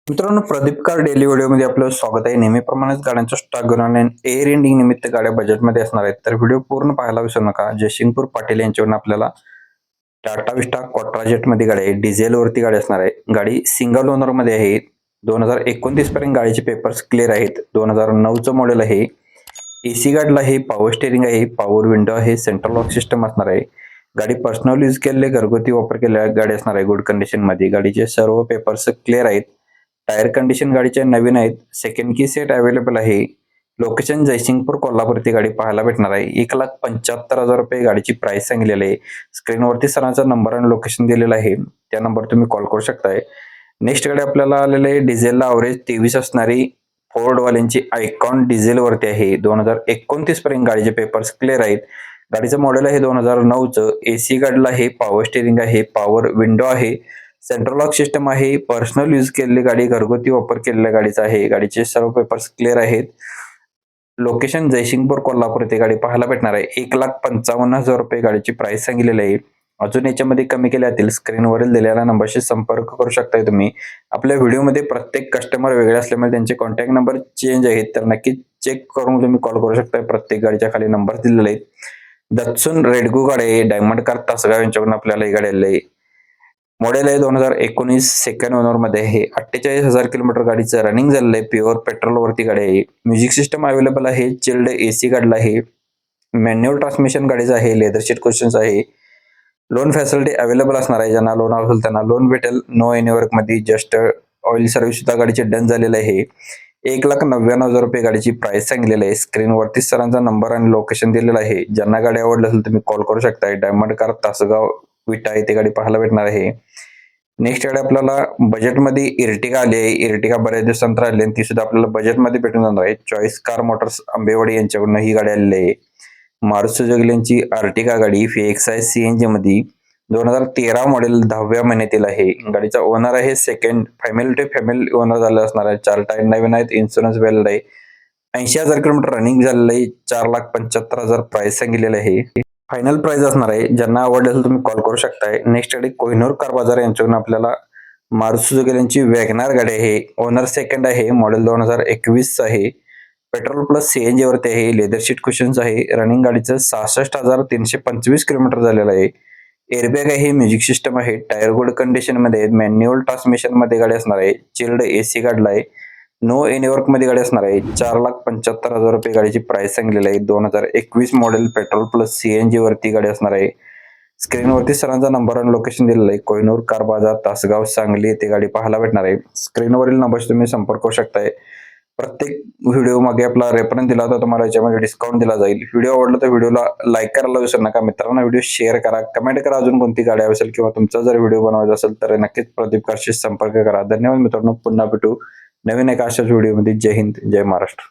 मित्रांनो, Pradeep car daily व्हिडिओमध्ये आपलं स्वागत आहे. नेहमीप्रमाणेच गाड्यांचा स्टॉक घेऊन आणि एअर एंडिंग निमित्त गाड्या बजेटमध्ये असणार आहेत, तर व्हिडिओ पूर्ण पाहायला विसरू नका. जयसिंगपूर पाटील यांच्यावरून आपल्याला टाटा विस्टा क्वाट्राजेट मध्ये गाडी आहे, डिझेल वरती गाडी असणार आहे. गाडी सिंगल ओनर मध्ये आहे. 2029 पर्यंत गाडीचे पेपर्स क्लिअर आहेत. 2009 चं मॉडेल आहे. एसी गाडीला आहे, पॉवर स्टेअरिंग आहे, पॉवर विंडो आहे, सेंट्रल लॉक सिस्टम असणार आहे. गाडी पर्सनल यूज केलेले घरगुती वापर केलेल्या गाडी असणार आहे. गुड कंडिशन मध्ये गाडीचे सर्व पेपर्स क्लिअर आहेत. टायर कंडिशन गाडीच्या नवीन आहेत. सेकंड की सेट अवेलेबल आहे. लोकेशन जयसिंगपूर कोल्हापूर ती गाडी पाहायला भेटणार आहे. 1,75,000 रुपये गाडीची प्राइस सांगितलेली आहे. स्क्रीनवरती सरांचा नंबर आणि लोकेशन दिलेलं आहे, त्या नंबर तुम्ही कॉल करू शकताय. नेक्स्ट गाडी आपल्याला आलेली आहे डिझेलला अवरेज 23 असणारी फोर्ड वाल्यांची आयकॉन डिझेल वरती आहे. 2029 पर्यंत गाडीचे पेपर्स क्लिअर आहेत. गाडीचं मॉडेल आहे 2009 चं. एसी गाडीला आहे, पॉवर स्टेअरिंग आहे, पॉवर विंडो आहे, सेंट्रल लॉक सिस्टम आहे. पर्सनल यूज केलेली गाडी, घरगुती वापर केलेल्या गाडीचा आहे. गाडीचे सर्व पेपर्स क्लिअर आहेत. लोकेशन जयसिंगपूर कोल्हापूर ते गाडी पाहायला भेटणार आहे. 1,55,000 रुपये गाडीची प्राइस सांगितलेली आहे. अजून याच्यामध्ये कमी केल्यातील स्क्रीनवरील दिलेल्या नंबरशी संपर्क करू शकताय तुम्ही. आपल्या व्हिडिओमध्ये प्रत्येक कस्टमर वेगळे असल्यामुळे त्यांचे कॉन्टॅक्ट नंबर चेंज आहेत, तर नक्की चेक करून तुम्ही कॉल करू शकताय. प्रत्येक गाडीच्या खाली नंबर दिलेले आहेत. दत्सून रेडगो गाडी आहे, डायमंड कार तासगाव यांच्याकडून आपल्याला ही गाडी आलेली आहे. मॉडेल आहे 2019, सेकंड ओनर मध्ये आहे. 48,000 किलोमीटर गाडीचं रनिंग झालेलं आहे. प्युअर पेट्रोल वरती गाडी आहे. म्युझिक सिस्टम अवेलेबल आहे. चिल्ड एसी गाडीला आहे. मॅन्युअल ट्रान्समिशन गाडीचं आहे. लेदर शीट क्वेश्चन्स आहे. लोन फॅसिलिटी अवेलेबल असणार आहे. ज्यांना लोन असेल त्यांना लोन भेटेल. नो एनी वर्क मध्ये जस्ट ऑइल सर्व्हिस सुद्धा गाडीचे डन झालेलं आहे. 1,99,000 रुपये गाडीची प्राइस सांगितलेली आहे. स्क्रीनवरती सरांचा नंबर आणि लोकेशन दिलेलं आहे. ज्यांना गाडी आवडली असेल तुम्ही कॉल करू शकताय. डायमंड कार तासगाव विटा येथे गाडी पाहायला भेटणार आहे. नेक्स्ट गाडी आपल्याला बजेटमध्ये इर्टिगा आली आहे. इर्टिगा बऱ्याच दिवसांतर आली आणि ती सुद्धा आपल्याला बजेटमध्ये भेटून जाणार आहे. चॉईस कार मोटर्स आंबेवाडी यांच्याकडून ही गाडी आलेली आहे. मारुती सुझुकी यांची अर्टिगा गाडी VXI CNG मध्ये 2013 मॉडेल 10व्या महिन्यातील आहे. गाडीचा ओनर आहे second, family to family owner झाला असणार आहे. 4 टायर नवीन आहेत. इन्शुरन्स व्हॅलिड आहे. 80,000 किलोमीटर रनिंग झालेलं आहे. 4,75,000 प्राइस सांगितलेलं आहे. फायनल प्राइस असणार आहे. ज्यांना आवडले असेल तुम्ही कॉल करू शकताय. नेक्स्ट गाडी कोहिनूर कार बाजार यांच्याकडून आपल्याला मारुती सुझुकी यांची वॅगनार गाडी आहे. ओनर सेकंड आहे. मॉडेल 2021 आहे. पेट्रोल प्लस CNG वरती आहे. लेदर शीट क्वेश्चन्स आहे. रनिंग गाडीचं 66,325 किलोमीटर झालेलं आहे. एअरबॅग आहे. म्युझिक सिस्टम आहे. टायर गुड कंडिशन मध्ये आहे. मॅन्युअल ट्रान्समिशन मध्ये गाडी असणार आहे. चिल्ड एसी गाडीला आहे. नो एनी वर्क मध्ये गाडी असणार आहे. 4,75,000 रुपये गाडीची प्राइस सांगितलेली आहे. 2021 मॉडेल पेट्रोल प्लस CNG वरती गाडी असणार आहे. स्क्रीनवरती सरांचा नंबर आणि लोकेशन दिलेलं आहे. कोहिनूर कार बाजार तासगाव सांगली येथे गाडी पाहायला भेटणार आहे. स्क्रीनवरील नंबरशी तुम्ही संपर्क करू शकताय. प्रत्येक व्हिडिओ मागे आपला रेफरन्स दिला तर तुम्हाला याच्यामध्ये डिस्काउंट दिला जाईल. व्हिडिओ आवडला तर व्हिडिओला लाईक करायला विसरू नका. मित्रांना व्हिडिओ शेअर करा, कमेंट करा. अजून कोणती गाडी असेल किंवा तुमचा जर व्हिडिओ बनवायचा असेल तर नक्कीच प्रदीप कारशी संपर्क करा. धन्यवाद मित्रांनो. पुन्हा भेटू नवीन एका अशाच व्हिडिओमध्ये. जय हिंद, जय महाराष्ट्र.